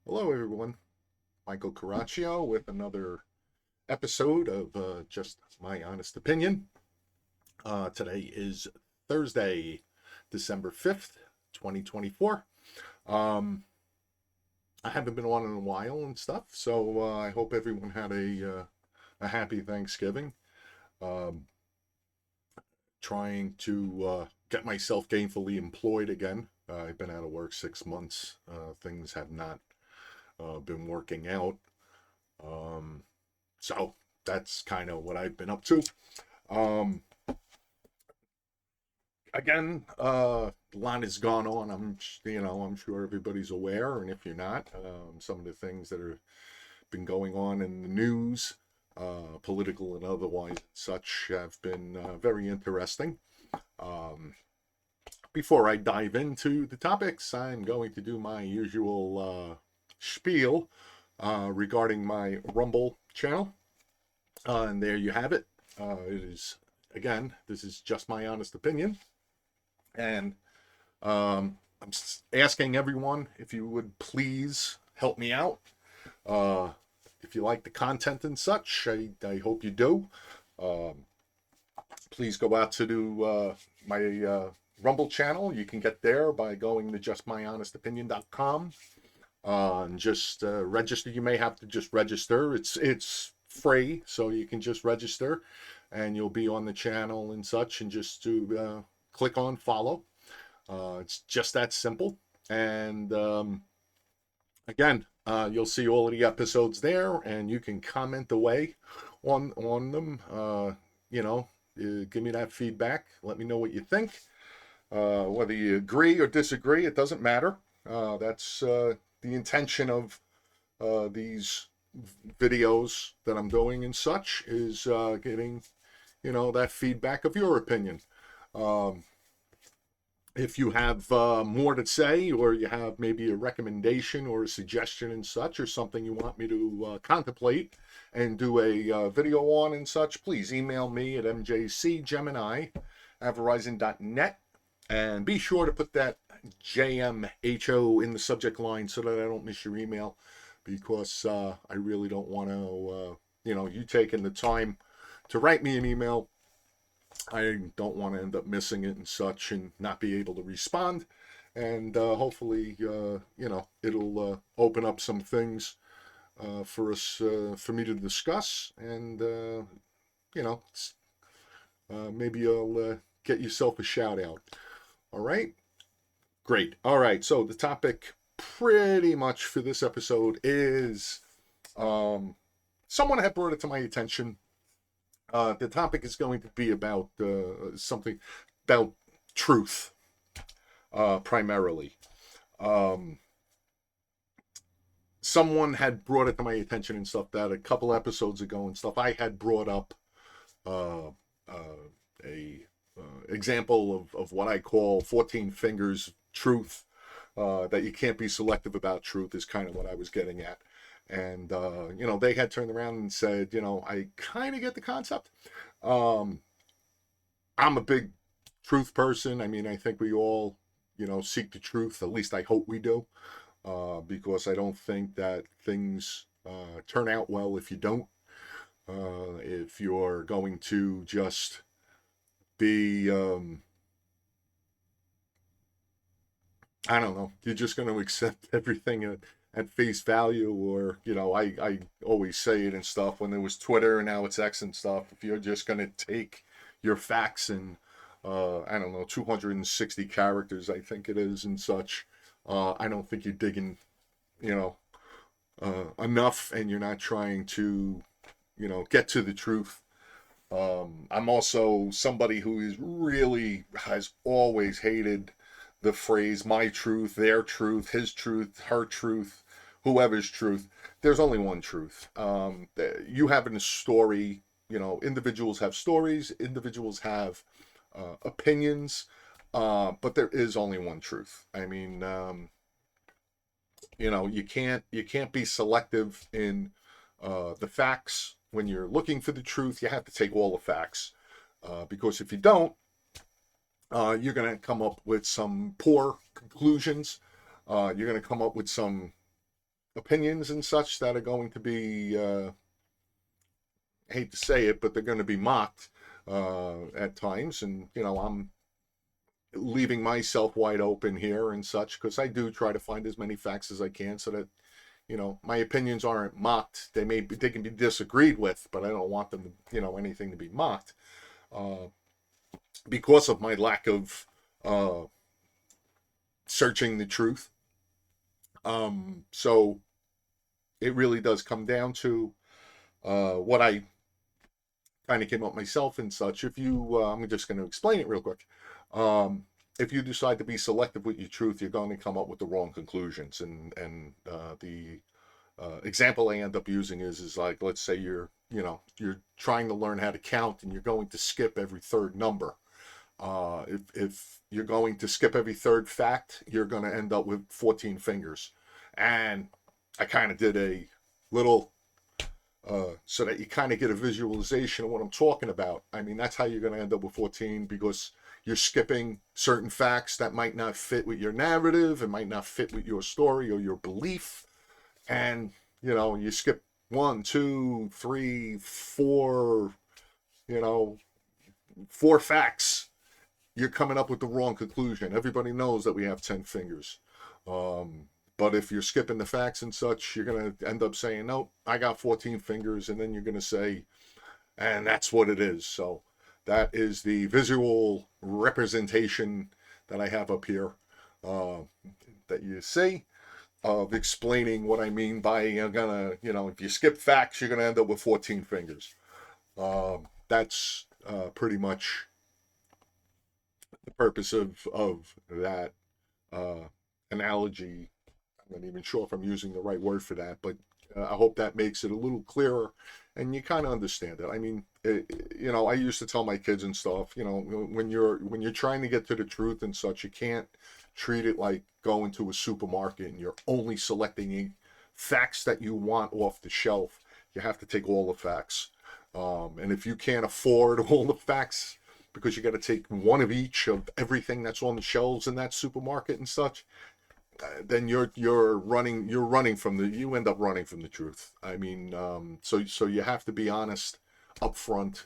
Hello, everyone. Michael Caraccio with another episode of Just My Honest Opinion. Today is Thursday, December 5th, 2024. Um, I haven't been on in a while and stuff, so I hope everyone had a happy Thanksgiving. Um, Trying to get myself gainfully employed again. I've been out of work 6 months. Things have not been working out. Um, So that's kind of what I've been up to. Um, again, a lot has gone on. I'm sure everybody's aware, and if you're not, some of the things that have been going on in the news, political and otherwise, and such, have been very interesting. Um, Before I dive into the topics, I'm going to do my usual spiel regarding my Rumble channel. And there you have it. It is, again, this is just my honest opinion. And I'm asking everyone if you would please help me out. Uh, if you like the content and such, I hope you do. Um, Please go out to my Rumble channel. You can get there by going to justmyhonestopinion.com. And just register. You may have to just register. It's free, so you can just register, and you'll be on the channel and such. And just to click on follow. It's just that simple. And again, you'll see all of the episodes there, and you can comment away on them. Give me that feedback. Let me know what you think. Whether you agree or disagree, it doesn't matter. That's the intention of these videos that I'm doing and such is getting, that feedback of your opinion. Um, if you have more to say, or you have maybe a recommendation or a suggestion and such, or something you want me to contemplate and do a video on and such, please email me at mjcgemini at verizon.net. And be sure to put that JMHO in the subject line so that I don't miss your email, because I really don't want to, you taking the time to write me an email. I don't want to end up missing it and such and not be able to respond. And hopefully, it'll open up some things for me to discuss. And, you know, maybe you'll get yourself a shout out. All right. Great. All right. So the topic pretty much for this episode is someone had brought it to my attention. The topic is going to be about something about truth, primarily. Um, Someone had brought it to my attention and stuff that a couple episodes ago and stuff. I had brought up uh, a example of what I call 14 fingers truth. That you can't be selective about truth is kind of what I was getting at. And, they had turned around and said, I kind of get the concept. Um, I'm a big truth person. I mean, I think we all, seek the truth. At least I hope we do, because I don't think that things turn out well if you don't. If you're going to just be, I don't know, you're just going to accept everything at face value, or, I always say it and stuff when there was Twitter and now it's X and stuff. If you're just going to take your facts and, I don't know, 260 characters, I think it is, and such, I don't think you're digging, you know, enough, and you're not trying to, get to the truth. I'm also somebody who is really has always hated the phrase "my truth," "their truth," "his truth," "her truth," whoever's truth. There's only one truth. You have a story. Individuals have stories. Individuals have opinions. But there is only one truth. I mean, you can't be selective in the facts. When you're looking for the truth, you have to take all the facts, because if you don't, you're going to come up with some poor conclusions. You're going to come up with some opinions and such that are going to be, I hate to say it, but they're going to be mocked at times. And, I'm leaving myself wide open here and such because I do try to find as many facts as I can so that, my opinions aren't mocked. They can be disagreed with, but I don't want them to, anything to be mocked uh, because of my lack of uh, searching the truth. So it really does come down to what I kind of came up myself and such. If you, I'm just going to explain it real quick. Um, if you decide to be selective with your truth, you're going to come up with the wrong conclusions. And the example I end up using is like, let's say you're trying to learn how to count and you're going to skip every third number. If you're going to skip every third fact, you're going to end up with 14 fingers. And I kind of did a little so that you kind of get a visualization of what I'm talking about. I mean, that's how you're going to end up with 14 because you're skipping certain facts that might not fit with your narrative and might not fit with your story or your belief. And, you skip 1, 2, 3, 4, 4 facts. You're coming up with the wrong conclusion. Everybody knows that we have 10 fingers. But if you're skipping the facts and such, you're going to end up saying, nope, I got 14 fingers. And then you're going to say, and that's what it is. So that is the visual representation that I have up here that you see of explaining what I mean by you're going to, if you skip facts, you're going to end up with 14 fingers. That's pretty much the purpose of that analogy. I'm not even sure if I'm using the right word for that, but I hope that makes it a little clearer and you kind of understand it. I mean, I used to tell my kids and stuff, when you're trying to get to the truth and such, you can't treat it like going to a supermarket and you're only selecting facts that you want off the shelf. You have to take all the facts. And if you can't afford all the facts because you got to take one of each of everything that's on the shelves in that supermarket and such, then you end up running from the truth. I mean, so you have to be honest up front.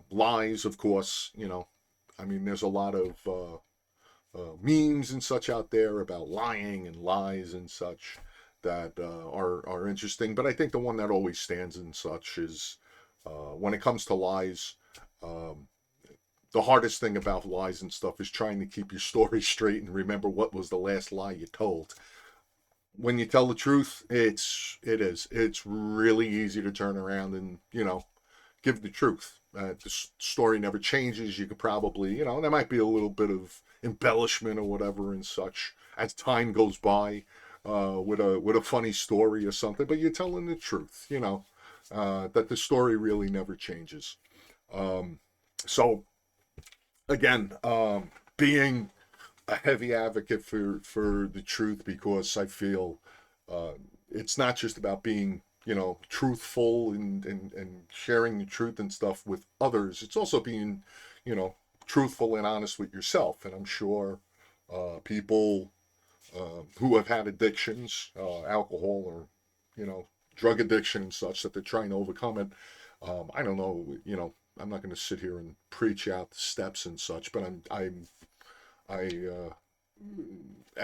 Lies, of course, I mean, there's a lot of memes and such out there about lying and lies and such that are interesting. But I think the one that always stands and such is when it comes to lies. The hardest thing about lies and stuff is trying to keep your story straight and remember what was the last lie you told. When you tell the truth, it's really easy to turn around and give the truth. The story never changes. You could probably there might be a little bit of embellishment or whatever and such as time goes by with a funny story or something, but you're telling the truth. That the story really never changes. So again, being a heavy advocate for the truth because I feel it's not just about being truthful and sharing the truth and stuff with others. It's also being truthful and honest with yourself. And I'm sure people who have had addictions, alcohol or drug addiction and such, that they're trying to overcome it. I don't know, I'm not going to sit here and preach out the steps and such, but and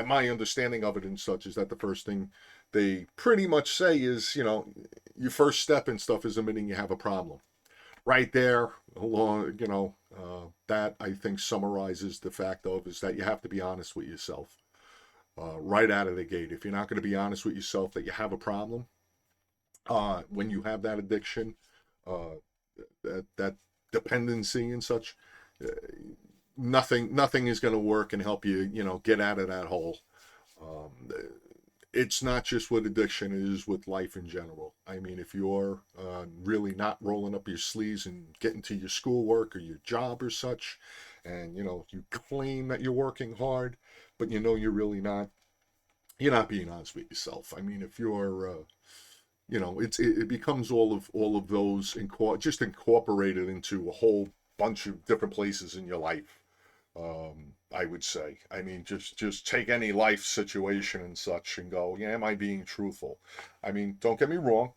my understanding of it and such is that the first thing they pretty much say is, your first step and stuff is admitting you have a problem. Right there, along, that I think summarizes the fact of is that you have to be honest with yourself right out of the gate. If you're not going to be honest with yourself that you have a problem, when you have that addiction, that dependency and such, nothing is going to work and help you get out of that hole. It's not just with addiction, it is with life in general. I mean, if you're really not rolling up your sleeves and getting to your schoolwork or your job or such, and you claim that you're working hard, but you're really not, you're not being honest with yourself. I mean, if you're it becomes all of those just incorporated into a whole bunch of different places in your life. I would say. I mean, just take any life situation and such and go, yeah, am I being truthful? I mean, don't get me wrong.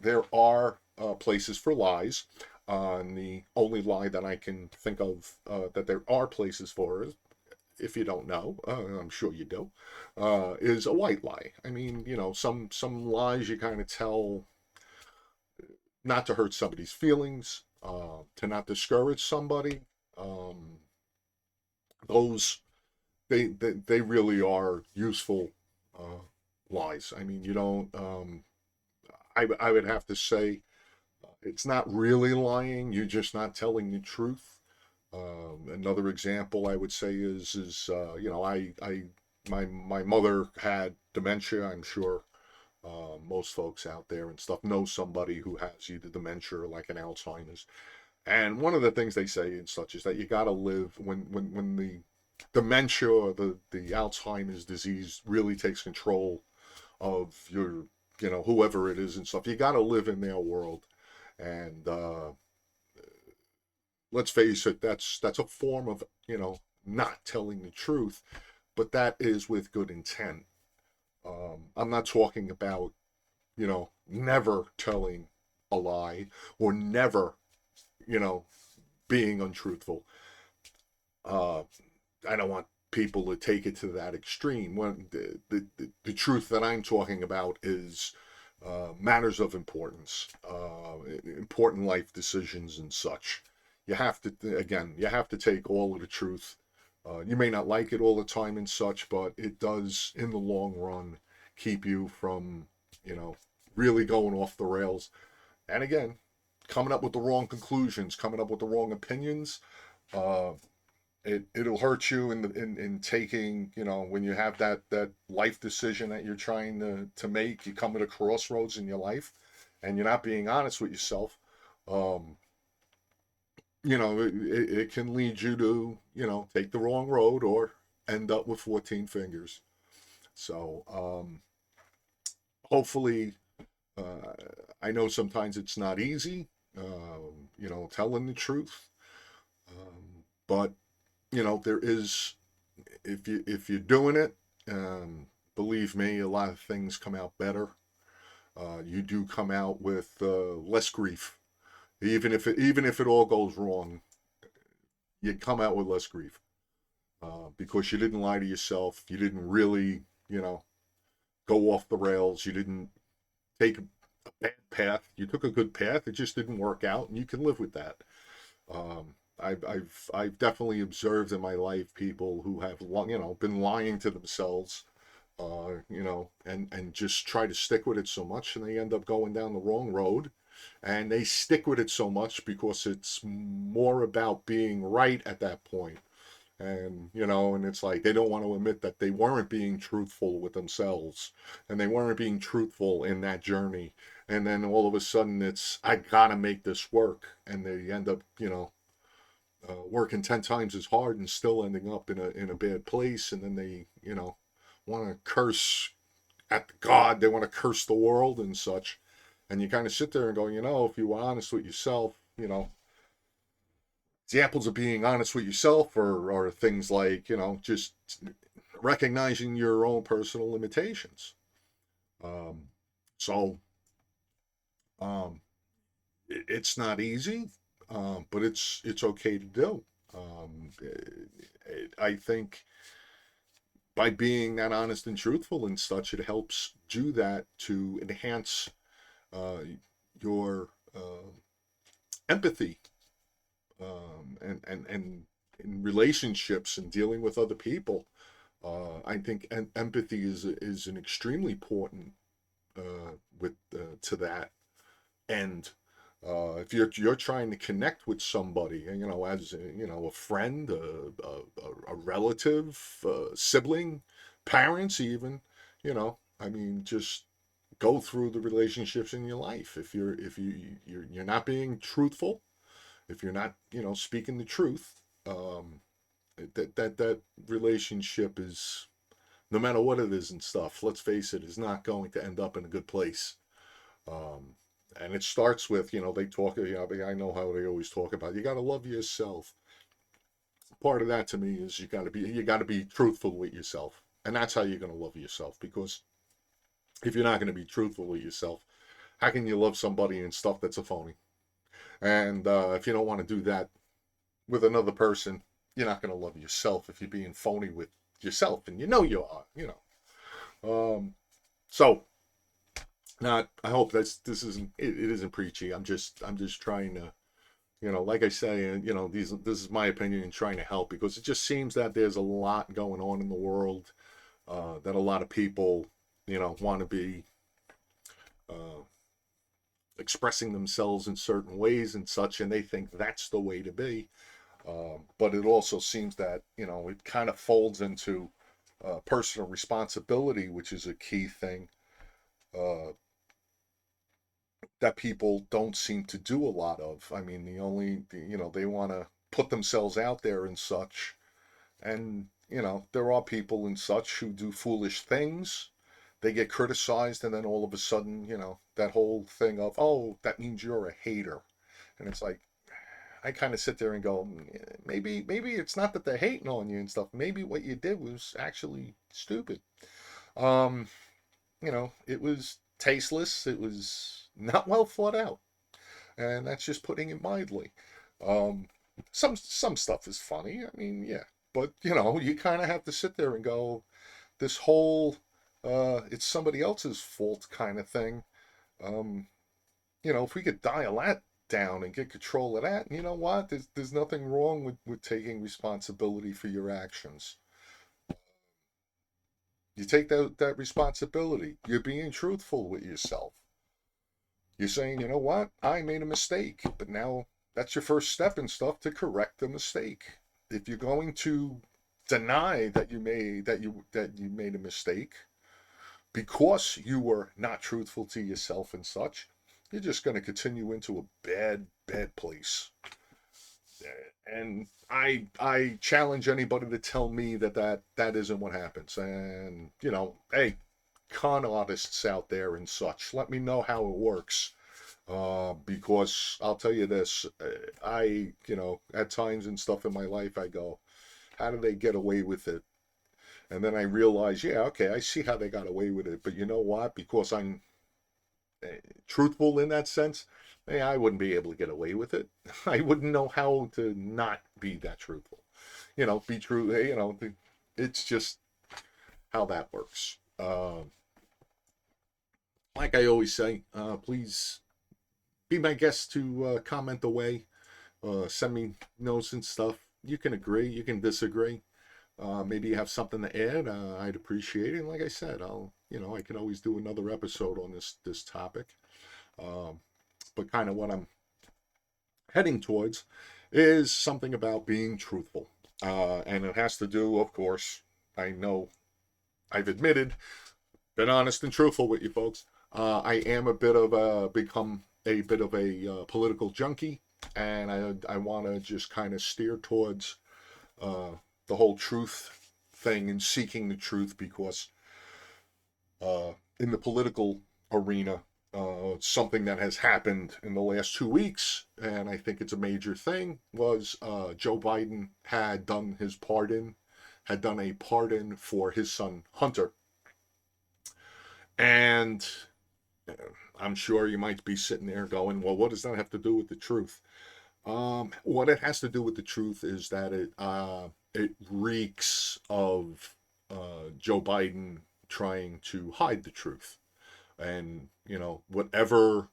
There are places for lies. And the only lie that I can think of that there are places for is, if you don't know, I'm sure you do, is a white lie. I mean, some lies you kind of tell not to hurt somebody's feelings, to not discourage somebody. Um, those they really are useful uh, lies. I mean, you don't. I would have to say it's not really lying. You're just not telling the truth. Another example I would say is I my mother had dementia. I'm sure most folks out there and stuff know somebody who has either dementia or like an Alzheimer's. And one of the things they say and such is that you got to live when the dementia or the Alzheimer's disease really takes control of your, whoever it is and stuff. You got to live in their world. And let's face it, that's a form of, not telling the truth, but that is with good intent. I'm not talking about, never telling a lie or never, you know, being untruthful. Uh, I don't want people to take it to that extreme. When the truth that I'm talking about is matters of importance, important life decisions and such. You have to, again, you have to take all of the truth. You may not like it all the time and such, but it does, in the long run, keep you from, really going off the rails. And again, coming up with the wrong conclusions, coming up with the wrong opinions. Uh, it'll hurt you in taking, when you have that life decision that you're trying to make. You come at a crossroads in your life and you're not being honest with yourself. um it can lead you to, take the wrong road or end up with 14 fingers. So hopefully, uh I know sometimes it's not easy, telling the truth. But there is, if you're doing it, um, believe me, a lot of things come out better. You do come out with less grief, even if it all goes wrong. You come out with less grief because you didn't lie to yourself. You didn't really, go off the rails. You didn't take a bad path. You took a good path. It just didn't work out, and you can live with that. I've definitely observed in my life people who have been lying to themselves, and just try to stick with it so much, and they end up going down the wrong road. And they stick with it so much because it's more about being right at that point. And it's like they don't want to admit that they weren't being truthful with themselves and they weren't being truthful in that journey. And then all of a sudden it's, I gotta make this work, and they end up, working 10 times as hard and still ending up in a bad place. And then they, want to curse at God. They want to curse the world and such. And you kind of sit there and go, if you were honest with yourself, examples of being honest with yourself are things like, just recognizing your own personal limitations. Um, so um, it's not easy, but it's okay to do. I think by being that honest and truthful and such, it helps do that to enhance uh, your empathy, and in relationships and dealing with other people. I think empathy is an extremely important with to that end. If you're trying to connect with somebody, and as a friend, a relative, sibling, parents, even, I mean, just go through the relationships in your life. If you're not being truthful, if you're not speaking the truth, that relationship is, no matter what it is and stuff, let's face it, is not going to end up in a good place. um and it starts with, they talk, I know how they always talk about, you got to love yourself. part of that to me is you got to be truthful with yourself, and that's how you're going to love yourself. Because if you're not going to be truthful with yourself, how can you love somebody and stuff that's a phony? And if you don't want to do that with another person, you're not going to love yourself if you're being phony with yourself, and you know you are. So not. I hope this isn't. It isn't preachy. I'm just trying to. Like I say, and this is my opinion in trying to help, because it just seems that there's a lot going on in the world, that a lot of people, want to be uh, expressing themselves in certain ways and such, and they think that's the way to be. But it also seems that, it kind of folds into personal responsibility, which is a key thing uh, that people don't seem to do a lot of. I mean, they want to put themselves out there and such. And, there are people and such who do foolish things. They get criticized, and then all of a sudden, that whole thing of, oh, that means you're a hater. And it's like, I kind of sit there and go, maybe it's not that they're hating on you and stuff. Maybe what you did was actually stupid. Um, it was tasteless. It was not well thought out, and that's just putting it mildly. Um, some stuff is funny. I mean, yeah, but you kind of have to sit there and go, this whole it's somebody else's fault kind of thing. Um, if we could dial that down and get control of that, you know what? There's nothing wrong with taking responsibility for your actions. You take that responsibility. You're being truthful with yourself. You're saying, you know what? I made a mistake, but now that's your first step and stuff to correct the mistake. If you're going to deny that you made a mistake because you were not truthful to yourself and such, you're just going to continue into a bad place. And I challenge anybody to tell me that isn't what happens. And hey, con artists out there and such, let me know how it works. Because I'll tell you this, I at times and stuff in my life, I go, how do they get away with it? And then I realize, yeah, okay, I see how they got away with it. But you know what? Because I'm truthful in that sense, I wouldn't be able to get away with it. I wouldn't know how to not be that truthful. Be true. It's just how that works. Like I always say, please be my guest to comment away. Send me notes and stuff. You can agree, you can disagree. Maybe you have something to add. I'd appreciate it. And like I said, I can always do another episode on this topic. But kind of what I'm heading towards is something about being truthful. And it has to do, of course, I know I've admitted, been honest and truthful with you folks. I am become a bit of a political junkie, and I want to just kind of steer towards the whole truth thing and seeking the truth, because in the political arena, something that has happened in the last 2 weeks, and I think it's a major thing, was Joe Biden had done a pardon for his son Hunter. And I'm sure you might be sitting there going, well, what does that have to do with the truth? What it has to do with the truth is that it reeks of Joe Biden trying to hide the truth. And, whatever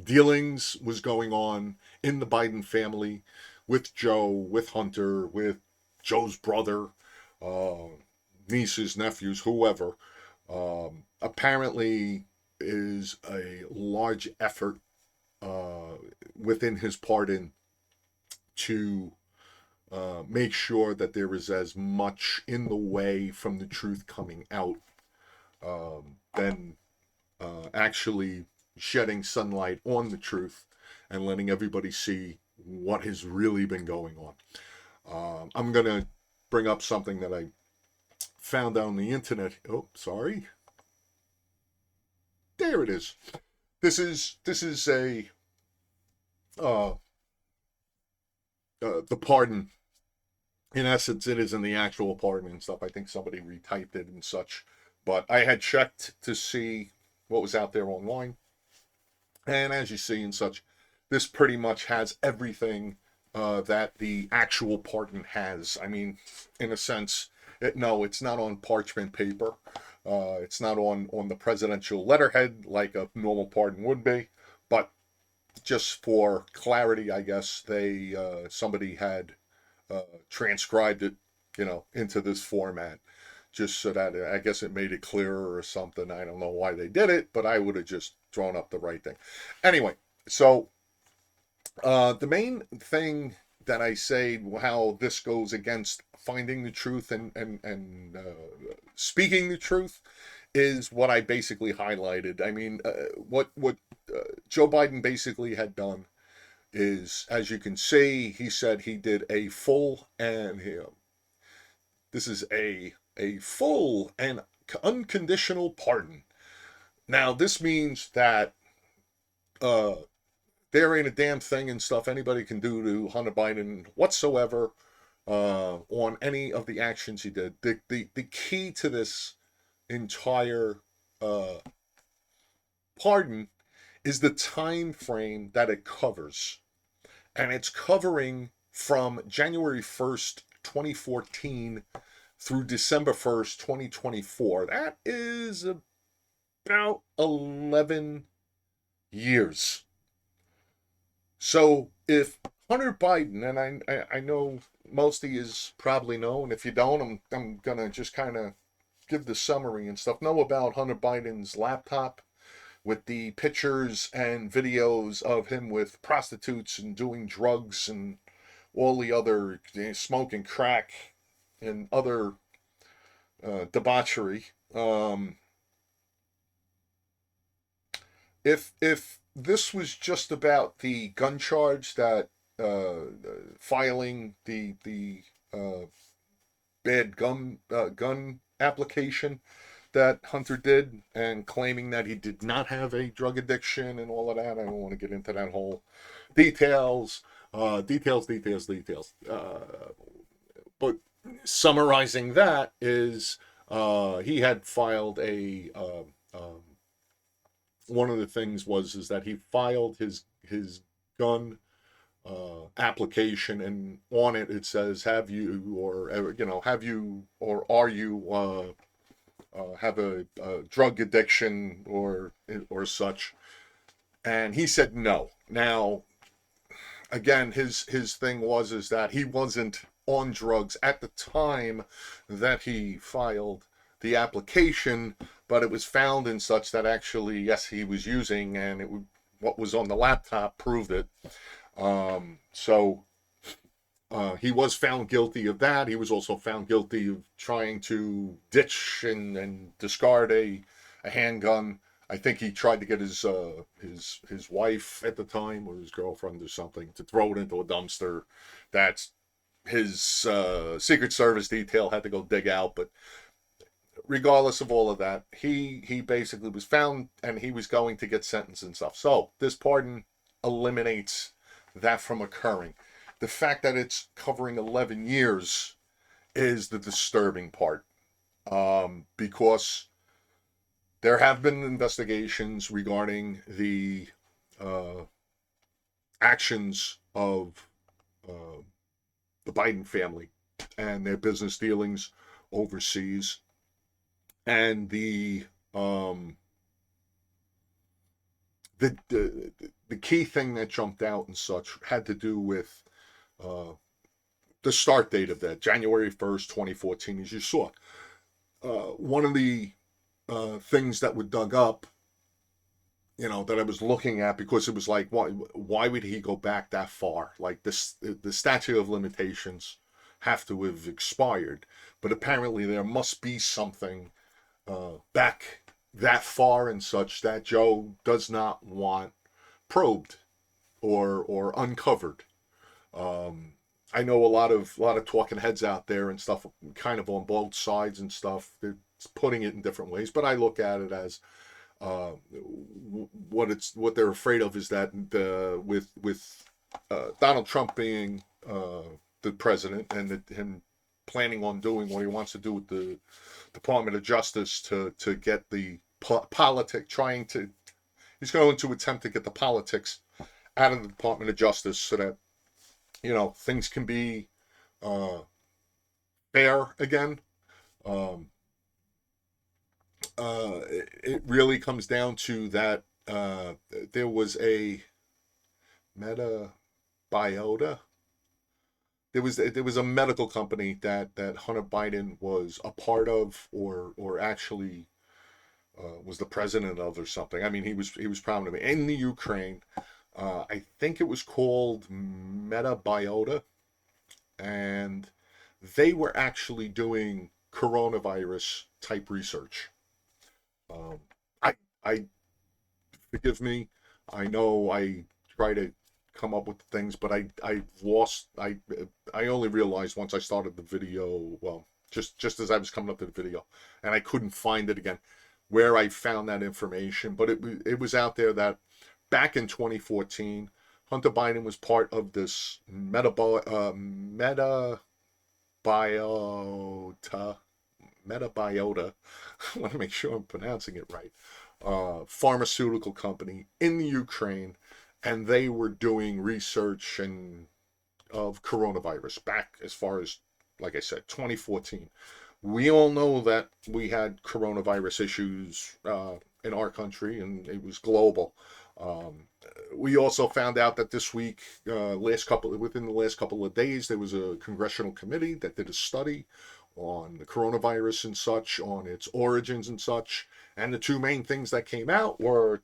dealings was going on in the Biden family with Joe, with Hunter, with Joe's brother, nieces, nephews, whoever, apparently is a large effort within his pardon to make sure that there is as much in the way from the truth coming out than actually shedding sunlight on the truth and letting everybody see what has really been going on. I'm going to bring up something that I found on the internet. Oh, sorry. There it is. This is a the pardon in essence, it is in the actual pardon and stuff. I think somebody retyped it and such. But I had checked to see what was out there online. And as you see and such, this pretty much has everything that the actual pardon has. I mean, in a sense, no, it's not on parchment paper. It's not on the presidential letterhead like a normal pardon would be. But just for clarity, I guess they somebody had transcribed it, into this format, just so that I guess it made it clearer or something. I don't know why they did it, but I would have just drawn up the right thing. Anyway, so the main thing that I say how this goes against finding the truth and speaking the truth is what I basically highlighted. I mean, what Joe Biden basically had done is, as you can see, he said he did a full and this is a full and unconditional pardon. Now, this means that uh, there ain't a damn thing and stuff anybody can do to Hunter Biden whatsoever on any of the actions he did. The key to this entire uh, pardon is the time frame that it covers, and it's covering from January 1st, 2014 through December 1st, 2024. That is about 11 years. So if Hunter Biden, and I know most of you probably know, and if you don't, I'm gonna just kind of give the summary and stuff. Know about Hunter Biden's laptop with the pictures and videos of him with prostitutes and doing drugs and all the other smoking crack and other debauchery. If this was just about the gun charge that filing the bad gun application that Hunter did and claiming that he did not have a drug addiction and all of that, I don't want to get into that whole details, details. But summarizing that is he had filed a one of the things was is that he filed his gun application, and on it says have you or are you have a drug addiction or such, and he said no. Now again, his thing was is that he wasn't on drugs at the time that he filed the application, but it was found in such that actually yes he was using, and what was on the laptop proved it. So he was found guilty of that. He was also found guilty of trying to ditch and discard a handgun. I think he tried to get his wife at the time, or his girlfriend or something, to throw it into a dumpster. That's his Secret Service detail had to go dig out. But regardless of all of that, he basically was found, and he was going to get sentenced and stuff. So this pardon eliminates that from occurring. The fact that it's covering 11 years is the disturbing part, because there have been investigations regarding the actions of the Biden family and their business dealings overseas, and the key thing that jumped out and such had to do with the start date of that, January 1st, 2014, as you saw. One of the things that were dug up, that I was looking at, because it was like, why would he go back that far? Like the statute of limitations have to have expired, but apparently there must be something back that far and such that Joe does not want probed or uncovered. I know a lot of talking heads out there and stuff, kind of on both sides and stuff. They're putting it in different ways, but I look at it as what they're afraid of is that with Donald Trump being the president and him planning on doing what he wants to do with the Department of Justice to get the he's going to attempt to get the politics out of the Department of Justice so that, things can be uh, fair again. Um, it really comes down to that there was a meta biota. There was a medical company that Hunter Biden was a part of, or actually was the president of, or something. I mean, he was prominent in the Ukraine. I think it was called Metabiota, and they were actually doing coronavirus type research. Um, I I forgive me. I know I try to come up with things, but I lost. I only realized once I started the video. Well, just as I was coming up to the video, and I couldn't find it again, where I found that information. But it was out there that back in 2014, Hunter Biden was part of this metabiota. Metabiota. I want to make sure I'm pronouncing it right. Pharmaceutical company in the Ukraine, and they were doing research of coronavirus back as far as, like I said, 2014. We all know that we had coronavirus issues in our country, and it was global. We also found out that this week, within the last couple of days, there was a congressional committee that did a study on the coronavirus and such, on its origins and such. And the two main things that came out were,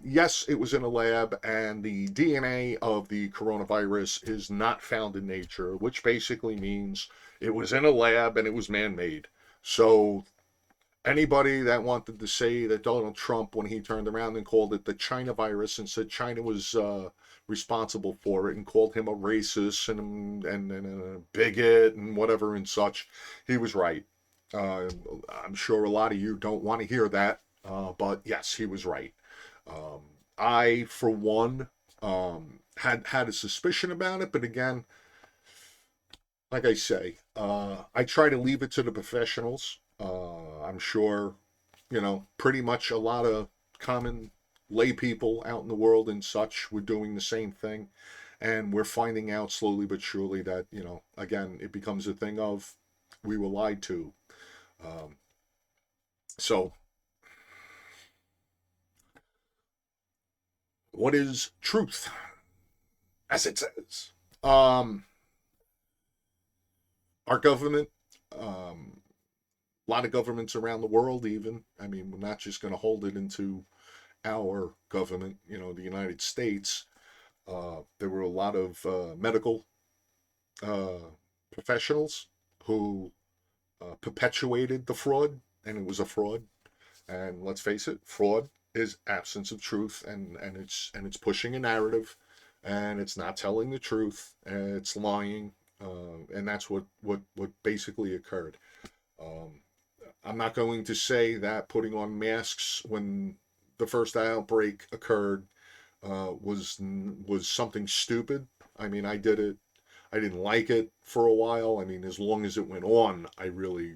yes, it was in a lab, and the DNA of the coronavirus is not found in nature, which basically means it was in a lab and it was man-made. So anybody that wanted to say that Donald Trump, when he turned around and called it the China virus and said China was responsible for it, and called him a racist and a bigot and whatever and such, he was right. Uh, I'm sure a lot of you don't want to hear that, but yes, he was right. Um, I, for one, had a suspicion about it, but again, like I say, I try to leave it to the professionals. I'm sure, pretty much a lot of common lay people out in the world and such were doing the same thing. And we're finding out slowly but surely that, again, it becomes a thing of we were lied to. Um, so, what is truth? As it says, our government, a lot of governments around the world, even. I mean, we're not just going to hold it into our government, the United States. There were a lot of medical uh, professionals who perpetuated the fraud, and it was a fraud. And let's face it, fraud is absence of truth, and it's pushing a narrative, and it's not telling the truth, and it's lying, and that's what basically occurred. Um, I'm not going to say that putting on masks when the first outbreak occurred was something stupid. I mean, I did it. I didn't like it for a while. I mean, as long as it went on, I really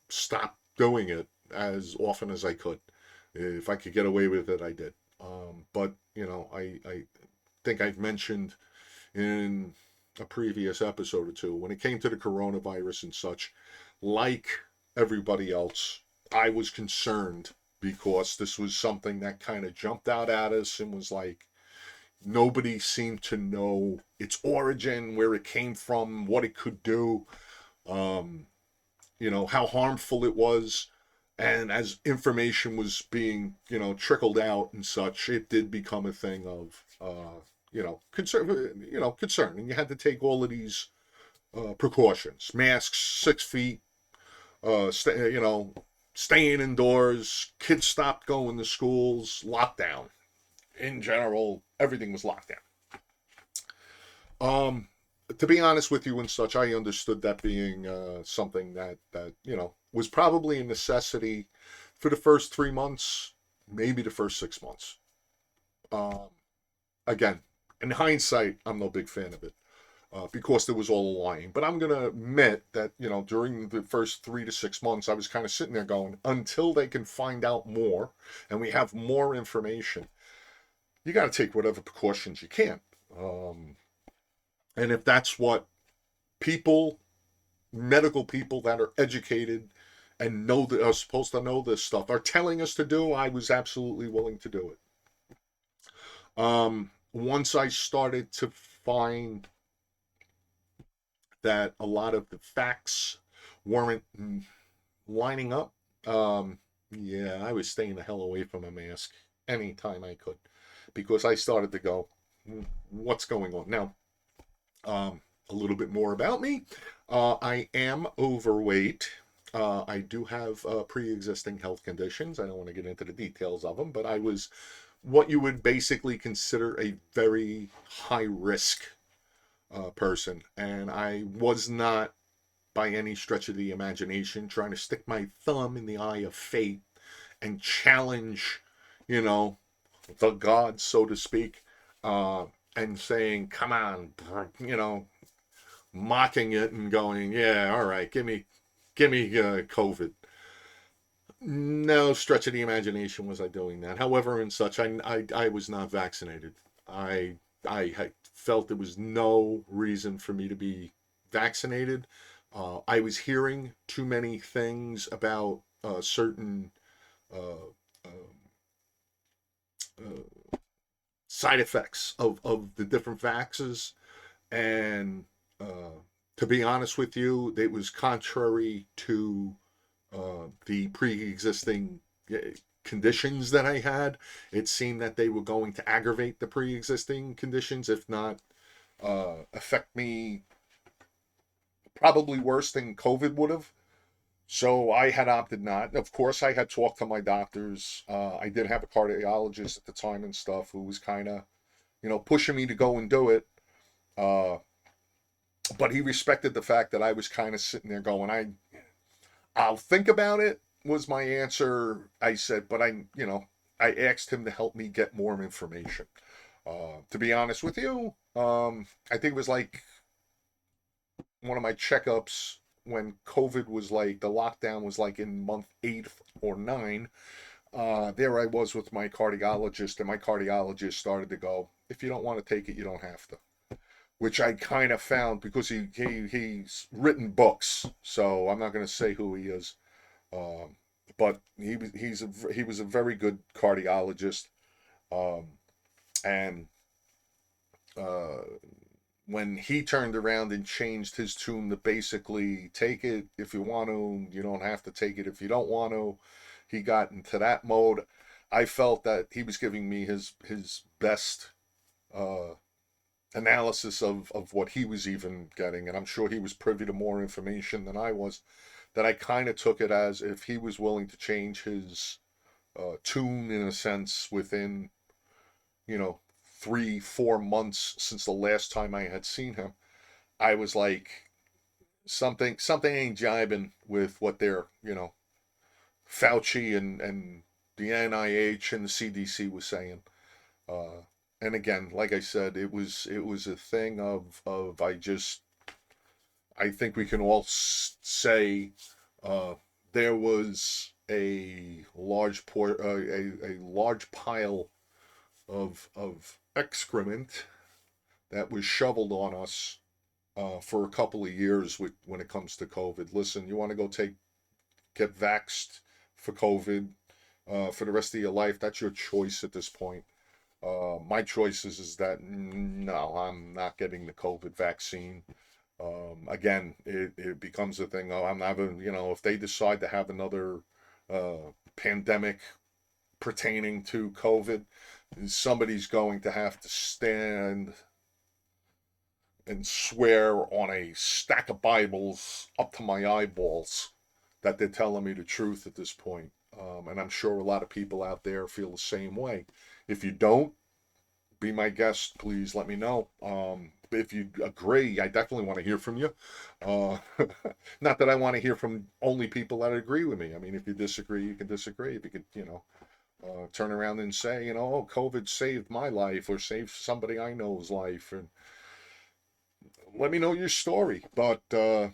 stopped doing it as often as I could. If I could get away with it, I did. But I think I've mentioned in a previous episode or two, when it came to the coronavirus and such, like everybody else, I was concerned because this was something that kind of jumped out at us and was like, nobody seemed to know its origin, where it came from, what it could do, um, how harmful it was. And as information was being, trickled out and such, it did become a thing of, concern. And you had to take all of these precautions: masks, 6 feet, staying indoors. Kids stopped going to schools. Lockdown. In general, everything was locked down. To be honest with you and such, I understood that being something that was probably a necessity for the first 3 months, maybe the first 6 months. Um, Again, in hindsight, I'm no big fan of it. because there was all lying. But I'm going to admit that, during the first 3 to 6 months, I was kind of sitting there going, until they can find out more and we have more information, you got to take whatever precautions you can. And if that's what people, medical people that are educated and know that are supposed to know this stuff are telling us to do, I was absolutely willing to do it. Once I started to find that a lot of the facts weren't lining up, yeah, I was staying the hell away from a mask anytime I could, because I started to go, what's going on now? A little bit more about me. I am overweight. I do have pre-existing health conditions. I don't want to get into the details of them, but I was what you would basically consider a very high risk person, and I was not by any stretch of the imagination trying to stick my thumb in the eye of fate and challenge, you know, the gods, so to speak, and saying, "Come on," mocking it and going, "Yeah, all right, give me COVID." No stretch of the imagination was I doing that. However, in such, I was not vaccinated. I had felt there was no reason for me to be vaccinated. I was hearing too many things about certain uh, uh, side effects of the different vaxes, and to be honest with you, it was contrary to the pre-existing conditions that I had. It seemed that they were going to aggravate the pre-existing conditions, if not affect me probably worse than COVID would have. So I had opted not. Of course, I had talked to my doctors. I did have a cardiologist at the time and stuff who was kind of, pushing me to go and do it. Uh, but he respected the fact that I was kind of sitting there going, I'll think about it, was my answer. I said, but I asked him to help me get more information. To be honest with you, I think it was like one of my checkups when COVID was like, the lockdown was like in month 8 or 9. There I was with my cardiologist, and my cardiologist started to go, if you don't want to take it, you don't have to. Which I kind of found, because he's written books, so I'm not going to say who he is. Um, but he was a very good cardiologist, um, and uh, when he turned around and changed his tune to basically take it if you want to, you don't have to take it if you don't want to. He got into that mode. I felt that he was giving me his best uh, analysis of what he was even getting, and I'm sure he was privy to more information than I was. That I kind of took it as, if he was willing to change his tune in a sense within, 3 4 months since the last time I had seen him, I was like, something ain't jibing with what they're, Fauci and the NIH and the CDC was saying. Uh, and again, like I said, it was a thing of I think we can all say uh, there was a a large pile of excrement that was shoveled on us for a couple of years when it comes to COVID. Listen, you want to get vaxxed for COVID for the rest of your life? That's your choice at this point. My choice is that no, I'm not getting the COVID vaccine. Again, it becomes a thing. Oh, I'm not, if they decide to have another pandemic pertaining to COVID, somebody's going to have to stand and swear on a stack of Bibles up to my eyeballs that they're telling me the truth at this point. And I'm sure a lot of people out there feel the same way. If you don't, be my guest, please let me know. If you agree, I definitely want to hear from you. Uh, Not that I want to hear from only people that agree with me. I mean, if you disagree, you can disagree. If you could, turn around and say, oh, COVID saved my life or saved somebody I know's life, and let me know your story. But the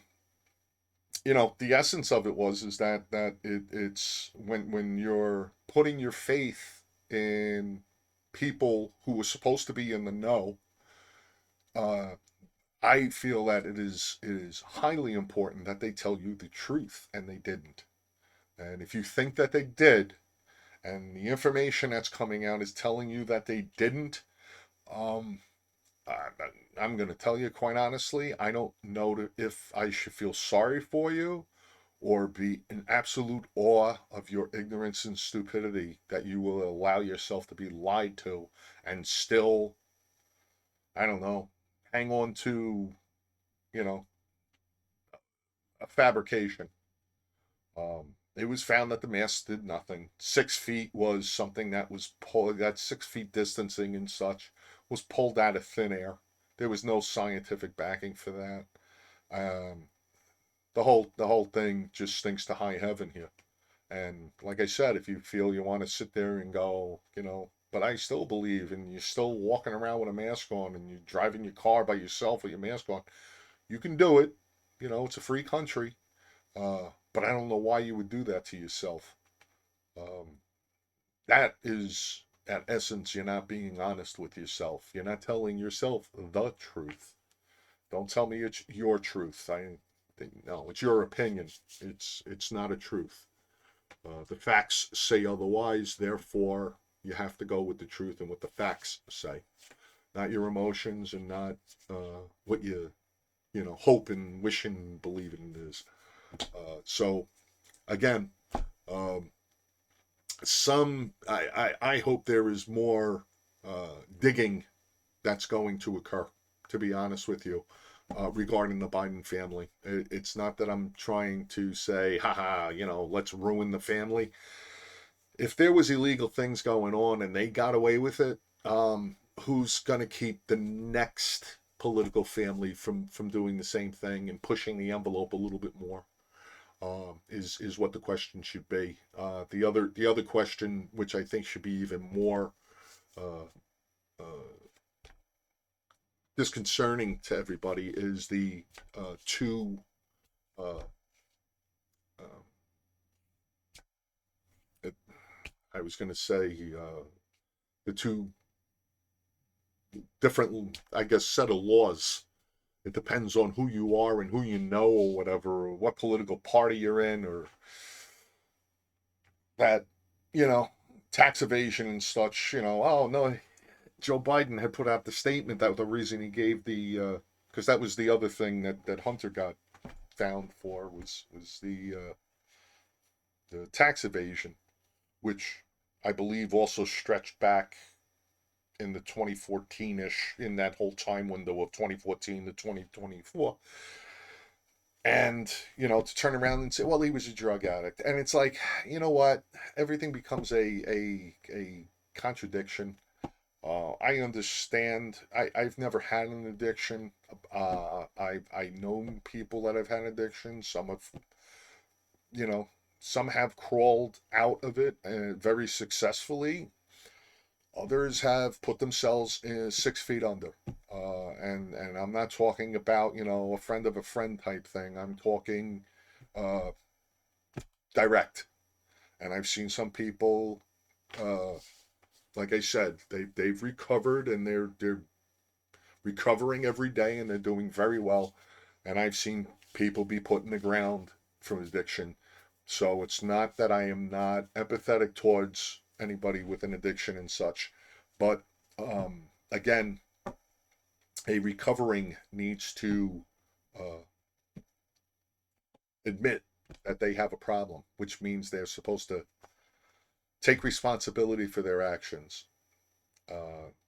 essence of it is it's when you're putting your faith in people who are supposed to be in the know. uh, I feel that it is highly important that they tell you the truth, and they didn't. And if you think that they did, and the information that's coming out is telling you that they didn't, um, I, I'm going to tell you quite honestly, I don't know if I should feel sorry for you or be in absolute awe of your ignorance and stupidity that you will allow yourself to be lied to and still, I don't know, hang on to, you know, a fabrication. It was found that the mask did nothing. 6 feet was something that was pulled, that 6 feet distancing and such was pulled out of thin air. There was no scientific backing for that. Um, the whole thing just stinks to high heaven here. And like I said, if you feel you want to sit there and go, but I still believe, and you're still walking around with a mask on and you're driving your car by yourself with your mask on, you can do it. It's a free country. But I don't know why you would do that to yourself. Um, that is, at essence, you're not being honest with yourself. You're not telling yourself the truth. Don't tell me it's your truth. I think no, it's your opinion. It's not a truth. The facts say otherwise. Therefore, you have to go with the truth and what the facts say, not your emotions and not what you hope and wish and believe in is. So again, um, I hope there is more digging that's going to occur. To be honest with you, regarding the Biden family, it's not that I'm trying to say, haha, let's ruin the family. If there was illegal things going on and they got away with it, who's going to keep the next political family from doing the same thing and pushing the envelope a little bit more? Is what the question should be. The other question, which I think should be even more uh, uh, disconcerting to everybody, is the two. Uh, uh, I was going to say the two different, I guess, set of laws. It depends on who you are and who you know, or whatever, or what political party you're in, or that, you know, tax evasion and such. Oh no, Joe Biden had put out the statement that the reason he gave because that was the other thing that Hunter got found for was the tax evasion, which I believe also stretched back in the 2014-ish, in that whole time window of 2014 to 2024. And to turn around and say, well, he was a drug addict, and it's like, you know what, everything becomes a contradiction. I understand. I've never had an addiction. I known people that have had addictions. You know, some have crawled out of it very successfully. Others have put themselves in 6 feet under. And I'm not talking about a friend of a friend type thing. I'm talking uh, direct. And I've seen some people, uh, like I said, they've recovered, and they're recovering every day, and they're doing very well. And I've seen people be put in the ground from addiction. So it's not that I am not empathetic towards anybody with an addiction and such, but again, a recovering needs to uh, admit that they have a problem, which means they're supposed to take responsibility for their actions.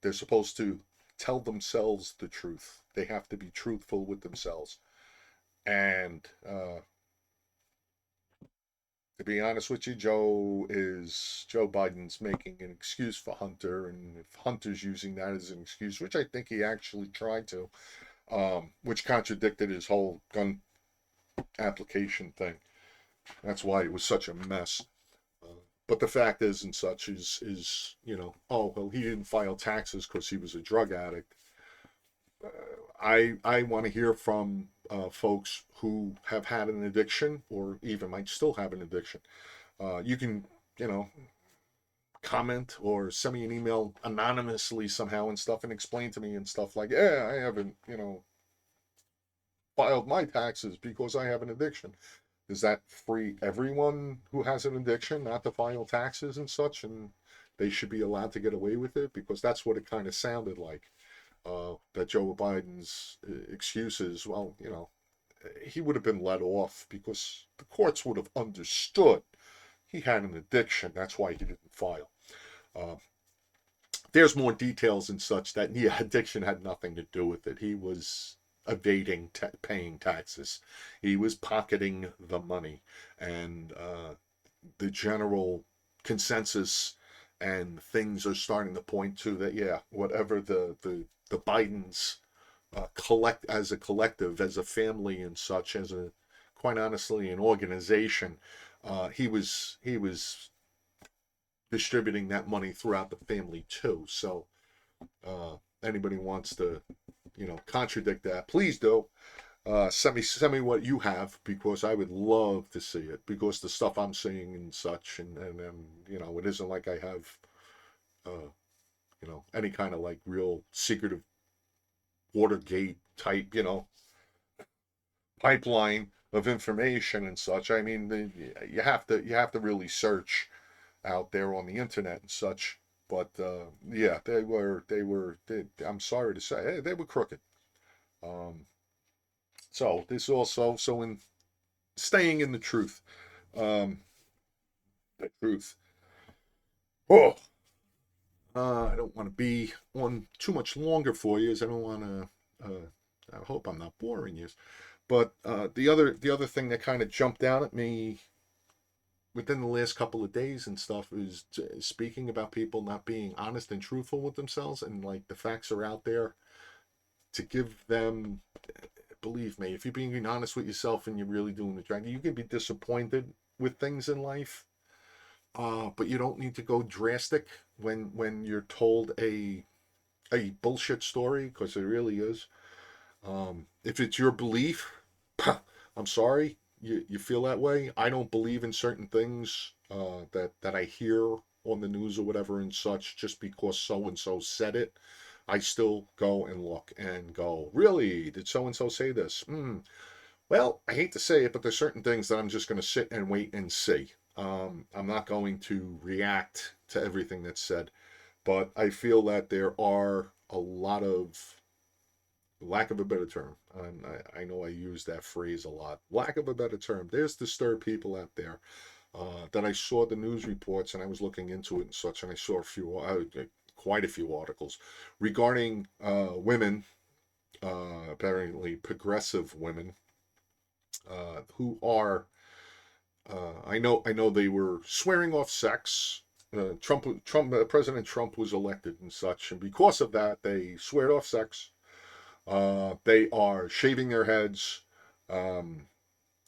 They're supposed to tell themselves the truth. They have to be truthful with themselves. And to be honest with you, Joe Biden's making an excuse for Hunter, and if Hunter's using that as an excuse, which I think he actually tried to, which contradicted his whole gun application thing. That's why it was such a mess. But the fact is, and such is oh well, he didn't file taxes because he was a drug addict. Uh, I want to hear from folks who have had an addiction or even might still have an addiction. You can, you know, comment or send me an email anonymously somehow and stuff and explain to me and stuff like, yeah, I haven't, filed my taxes because I have an addiction. Does that free everyone who has an addiction not to file taxes and such, and they should be allowed to get away with it? Because that's what it kind of sounded like. That Joe Biden's excuses, well, he would have been let off because the courts would have understood he had an addiction. That's why he didn't file. Uh, there's more details and such that, yeah, addiction had nothing to do with it. He was evading paying taxes. He was pocketing the money. And the general consensus and things are starting to point to that, yeah, whatever the Bidens collect as a collective, as a family and such, as a, quite honestly, an organization, he was distributing that money throughout the family too. So anybody wants to, contradict that, please do. Send me what you have, because I would love to see it, because the stuff I'm seeing and such, and it isn't like I have any kind of like real secretive Watergate type, pipeline of information and such. I mean, you have to really search out there on the internet and such. But yeah, I'm sorry to say, they were crooked. Um, so this also, so in staying in um, the truth. Oh, I don't want to be on too much longer for you, as I don't want to. I hope I'm not boring you. But the other thing that kind of jumped out at me within the last couple of days and stuff is speaking about people not being honest and truthful with themselves, and like the facts are out there to give them. Believe me, if you're being honest with yourself and you're really doing the right, you can be disappointed with things in life, but you don't need to go drastic when you're told a bullshit story, because it really is. If it's your belief, I'm sorry you feel that way. I don't believe in certain things that I hear on the news or whatever and such, just because so and so said it. I still go and look and go, really? Did so and so say this? Well, I hate to say it, but there's certain things that I'm just going to sit and wait and see. I'm not going to react to everything that's said, but I feel that there are a lot of, lack of a better term, I know I use that phrase a lot, lack of a better term, there's disturbed people out there that I saw the news reports, and I was looking into it and such, and I saw quite a few articles regarding women, apparently progressive women, who are, I know they were swearing off sex. President Trump was elected and such, and because of that, they swear off sex. They are shaving their heads, and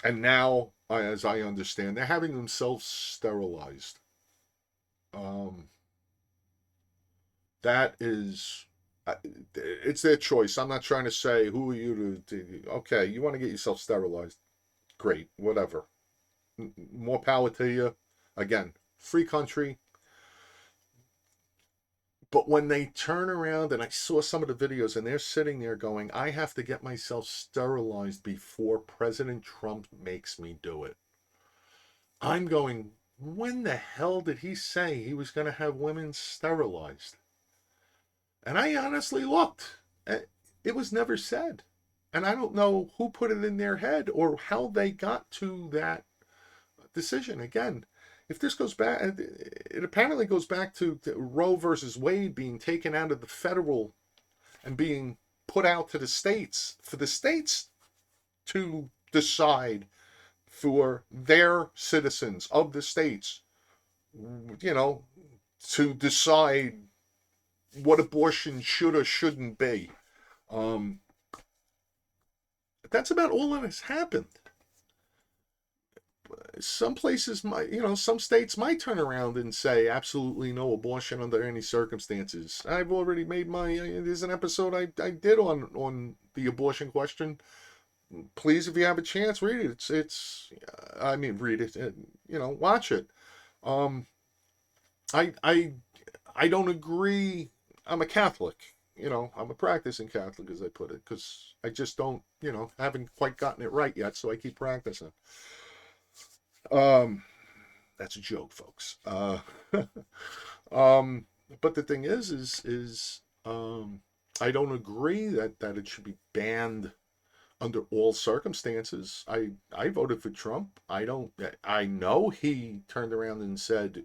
now, as I understand, they're having themselves sterilized. Um, that is, it's their choice. I'm not trying to say who are you okay, you want to get yourself sterilized, great, whatever. More power to you. Again, free country. But when they turn around, and I saw some of the videos, and they're sitting there going, I have to get myself sterilized before President Trump makes me do it. I'm going, when the hell did he say he was going to have women sterilized? And I honestly looked. It was never said. And I don't know who put it in their head or how they got to that decision. Again, if this goes back, it apparently goes back to Roe versus Wade being taken out of the federal and being put out to the states, for the states to decide for their citizens of the states, to decide what abortion should or shouldn't be. That's about all that has happened. some places might, some states might turn around and say absolutely no abortion under any circumstances. I've already made there's an episode I did on the abortion question. Please, if you have a chance, read it. I mean, read it, watch it. Um, I, I, I don't agree. I'm a Catholic. I'm a practicing Catholic, as I put it, because I just don't, haven't quite gotten it right yet, so I keep practicing. Um, that's a joke, folks. Um, but the thing is, I don't agree that it should be banned under all circumstances. I voted for Trump. I know he turned around and said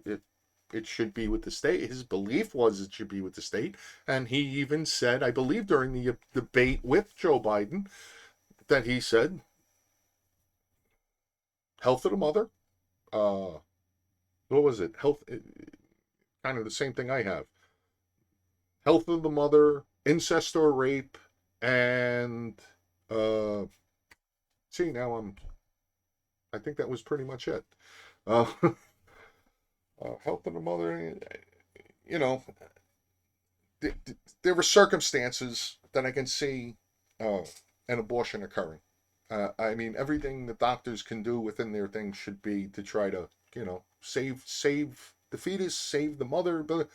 it should be with the state. His belief was it should be with the state, and he even said, I believe during the debate with Joe Biden, that he said health of the mother. Uh, what was it? Health, kind of the same thing I have. Health of the mother, incest or rape, and uh, see now I think that was pretty much it. Uh, health of the mother, you know, there were circumstances that I can see uh, an abortion occurring. I mean, everything the doctors can do within their thing should be to try to, save the fetus, save the mother. But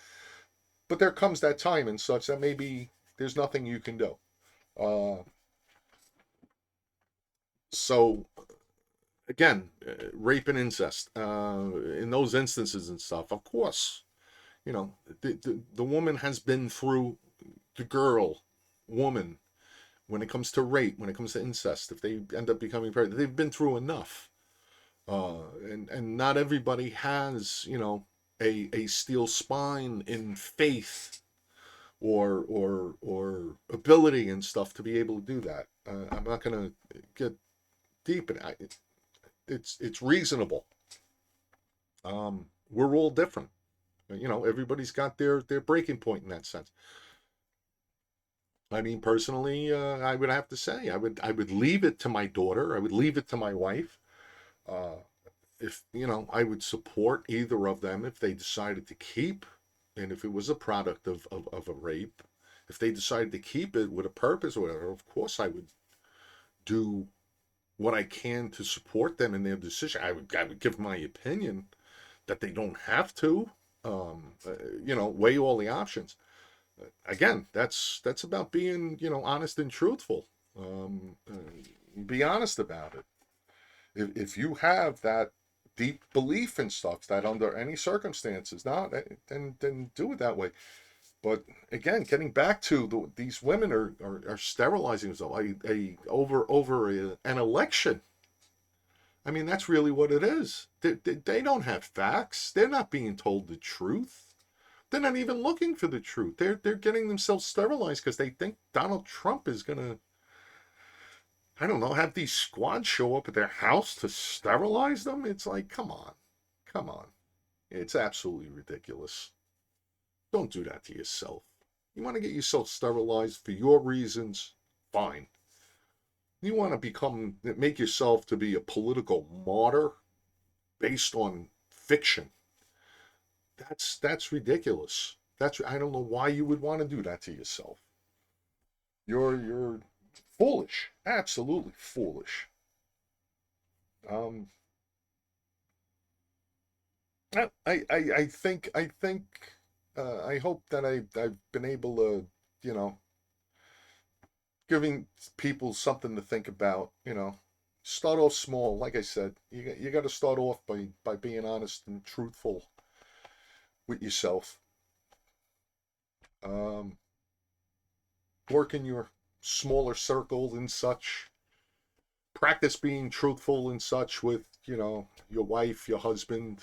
there comes that time and such that maybe there's nothing you can do. Uh, so again, rape and incest in those instances and stuff. Of course, the woman has been through, the girl, woman, when it comes to rape, when it comes to incest, if they end up becoming pregnant, they've been through enough. And not everybody has, a steel spine in faith or ability and stuff to be able to do that. I'm not going to get deep in it. It's reasonable. We're all different. Everybody's got their breaking point in that sense. I mean, personally, I would have to say I would leave it to my daughter. I would leave it to my wife. Uh, if I would support either of them if they decided to keep, and if it was a product of a rape, if they decided to keep it with a purpose or whatever, of course I would do what I can to support them in their decision. I would give my opinion that they don't have to, weigh all the options. Again, that's about being, honest and truthful. Be honest about it. If you have that deep belief in stuff that under any circumstances, not then do it that way. But again, getting back to these women are sterilizing themselves over an election. I mean, that's really what it is. They don't have facts. They're not being told the truth. They're not even looking for the truth. They're getting themselves sterilized because they think Donald Trump is gonna, I don't know, have these squads show up at their house to sterilize them. It's like, come on, come on. It's absolutely ridiculous. Don't do that to yourself. You want to get yourself sterilized for your reasons? Fine. You want to make yourself to be a political martyr based on fiction? That's ridiculous. I don't know why you would want to do that to yourself. You're foolish, absolutely foolish. Um, I think I hope that I've been able to, you know, giving people something to think about. Start off small. Like I said, you got to start off by being honest and truthful with yourself. Um, Work in your smaller circle and such. Practice being truthful and such with, your wife, your husband.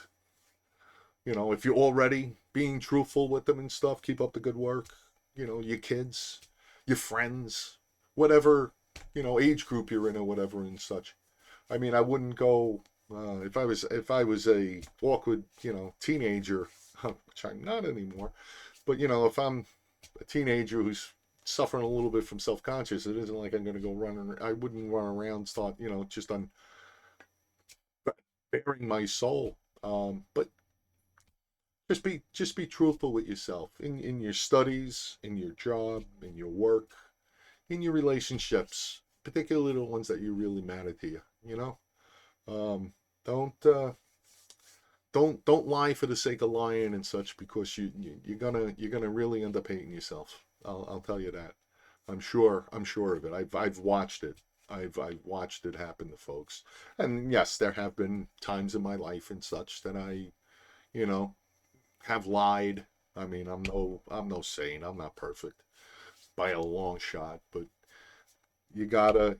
If you're already being truthful with them and stuff, keep up the good work. Your kids, your friends, whatever, age group you're in or whatever and such. I mean, I wouldn't go if I was a awkward, teenager, which I'm not anymore. But if I'm a teenager who's suffering a little bit from self-conscious, it isn't like I'm going to go running. I wouldn't run around, start, just on bearing my soul. But just be truthful with yourself in your studies, in your job, in your work, in your relationships, particularly the ones that you really matter to you. You know, um, don't lie for the sake of lying and such, because you're gonna really end up hating yourself. I'll tell you that. I'm sure of it. I've watched it. I've watched it happen to folks. And yes, there have been times in my life and such that I, you know, have lied. I mean, I'm no saint. I'm not perfect by a long shot, but you gotta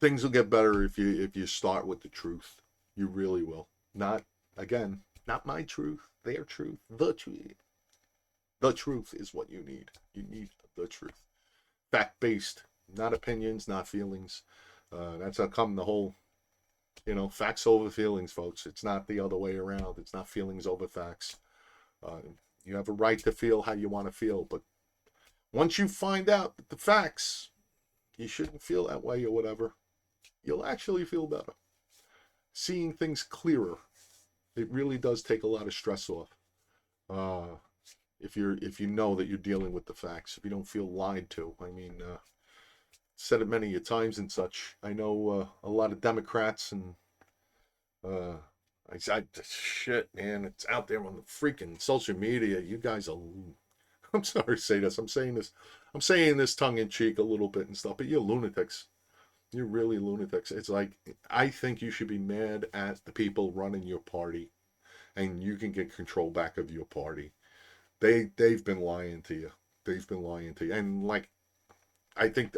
things will get better if you start with the truth. You really will. Not again, not my truth, their truth, the truth. The truth is what you need. You need the truth. Fact based, not opinions, not feelings. That's how come the whole, facts over feelings, folks. It's not the other way around. It's not feelings over facts. Uh, you have a right to feel how you want to feel, but once you find out the facts, you shouldn't feel that way or whatever, you'll actually feel better. Seeing things clearer, it really does take a lot of stress off. Uh, if you know that you're dealing with the facts, if you don't feel lied to. I mean, said it many a times and such. I know a lot of Democrats and uh, shit, man. It's out there on the freaking social media. You guys are. I'm sorry to say this. I'm saying this. I'm saying this tongue in cheek a little bit and stuff, but you're lunatics. You're really lunatics. It's like I think you should be mad at the people running your party, and you can get control back of your party. They've been lying to you. They've been lying to you, and like I think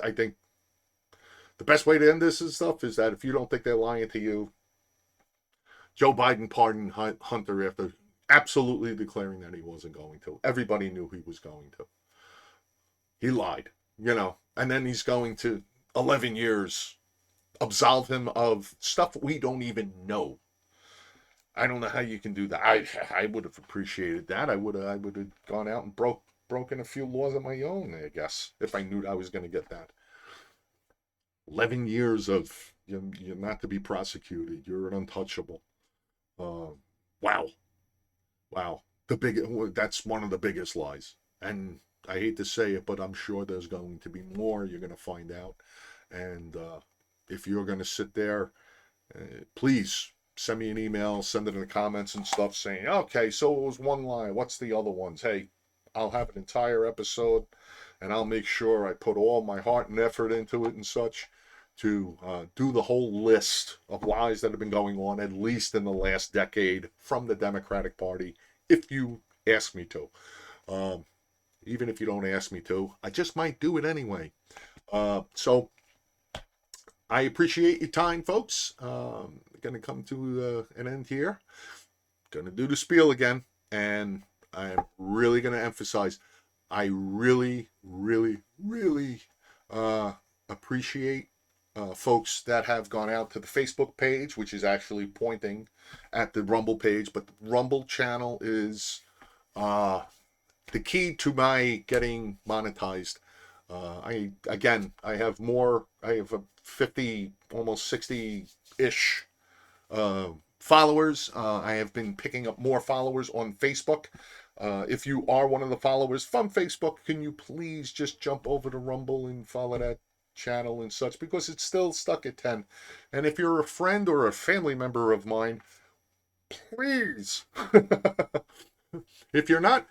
the best way to end this and stuff is that if you don't think they're lying to you, Joe Biden pardoned Hunter after absolutely declaring that he wasn't going to. Everybody knew he was going to. He lied, and then he's going to 11 years absolve him of stuff we don't even know. I don't know how you can do that. I would have appreciated that. I would have gone out and broken a few laws of my own, I guess, if I knew I was going to get that. 11 years of you're not to be prosecuted. You're an untouchable. Uh, wow, wow. That's one of the biggest lies. And I hate to say it, but I'm sure there's going to be more. You're going to find out. And if you're going to sit there, please send me an email, send it in the comments and stuff saying, okay, so it was one lie. What's the other ones? Hey, I'll have an entire episode and I'll make sure I put all my heart and effort into it and such to do the whole list of lies that have been going on, at least in the last decade, from the Democratic Party, if you ask me to. Um, Even if you don't ask me to, I just might do it anyway. So I appreciate your time, folks. Going to come to an end here. Going to do the spiel again, and I'm really going to emphasize. I really, really, really appreciate folks that have gone out to the Facebook page, which is actually pointing at the Rumble page, but the Rumble channel is uh, the key to my getting monetized. I have more. I have a 50, almost 60-ish followers. I have been picking up more followers on Facebook. If you are one of the followers from Facebook, can you please just jump over to Rumble and follow that channel and such, because it's still stuck at 10. And if you're a friend or a family member of mine, please if you're not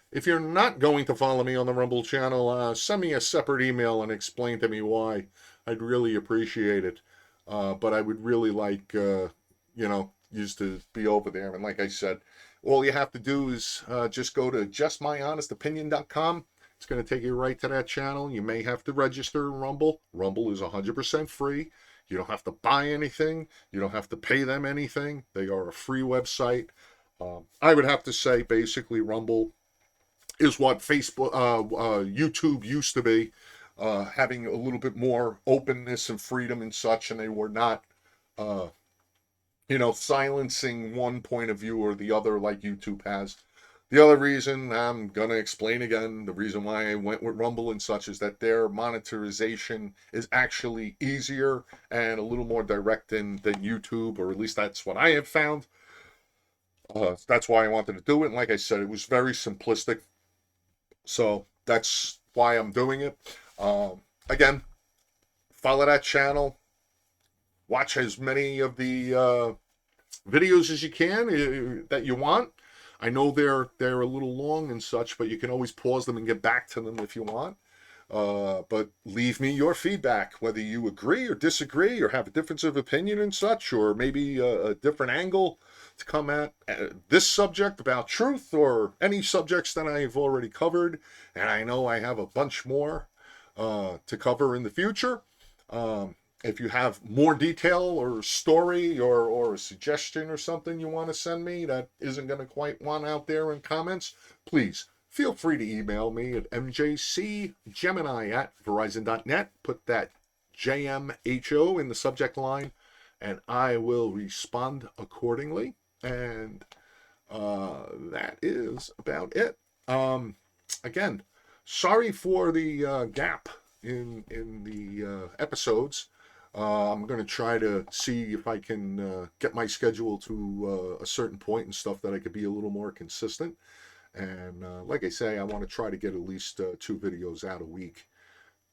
going to follow me on the Rumble channel, send me a separate email and explain to me why. I'd really appreciate it. But I would really like you to be over there. And like I said, all you have to do is just go to justmyhonestopinion.com. It's going to take you right to that channel. You may have to register Rumble. Rumble is 100% free. You don't have to buy anything. You don't have to pay them anything. They are a free website. I would have to say, basically, Rumble is what YouTube used to be, having a little bit more openness and freedom and such, and they were not, silencing one point of view or the other like YouTube has. The other reason I'm going to explain again, the reason why I went with Rumble and such is that their monetization is actually easier and a little more direct than YouTube, or at least that's what I have found. That's why I wanted to do it. And like I said, it was very simplistic. So that's why I'm doing it. Again, follow that channel. Watch as many of the videos as you can that you want. I know they're a little long and such, but you can always pause them and get back to them if you want. But leave me your feedback, whether you agree or disagree or have a difference of opinion and such, or maybe a different angle to come at this subject about truth or any subjects that I've already covered. And I know I have a bunch more to cover in the future. If you have more detail or story or a suggestion or something you want to send me that isn't going to quite want out there in comments, please feel free to email me at mjcgemini@verizon.net. Put that JMHO in the subject line, and I will respond accordingly. And that is about it. Again, sorry for the gap in the episodes. I'm going to try to see if I can get my schedule to a certain point and stuff that I could be a little more consistent. And like I say, I want to try to get at least 2 videos out a week.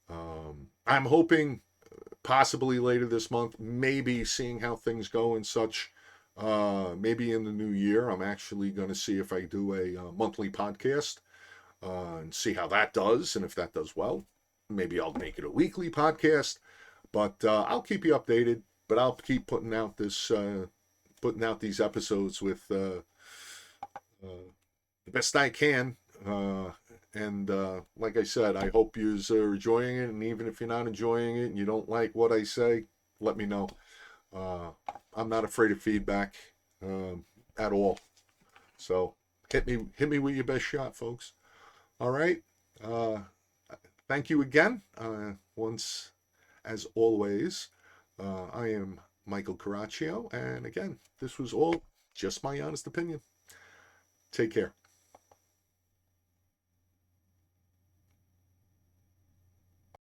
I'm hoping possibly later this month, maybe seeing how things go and such. Maybe in the new year, I'm actually going to see if I do a monthly podcast and see how that does. And if that does well, maybe I'll make it a weekly podcast. But I'll keep you updated. But I'll keep putting out these episodes with the best I can. And like I said, I hope you're enjoying it. And even if you're not enjoying it and you don't like what I say, let me know. I'm not afraid of feedback at all. So hit me with your best shot, folks. All right. Thank you again. Once, as always, I am Michael Caraccio, and again, this was all just my honest opinion. Take care.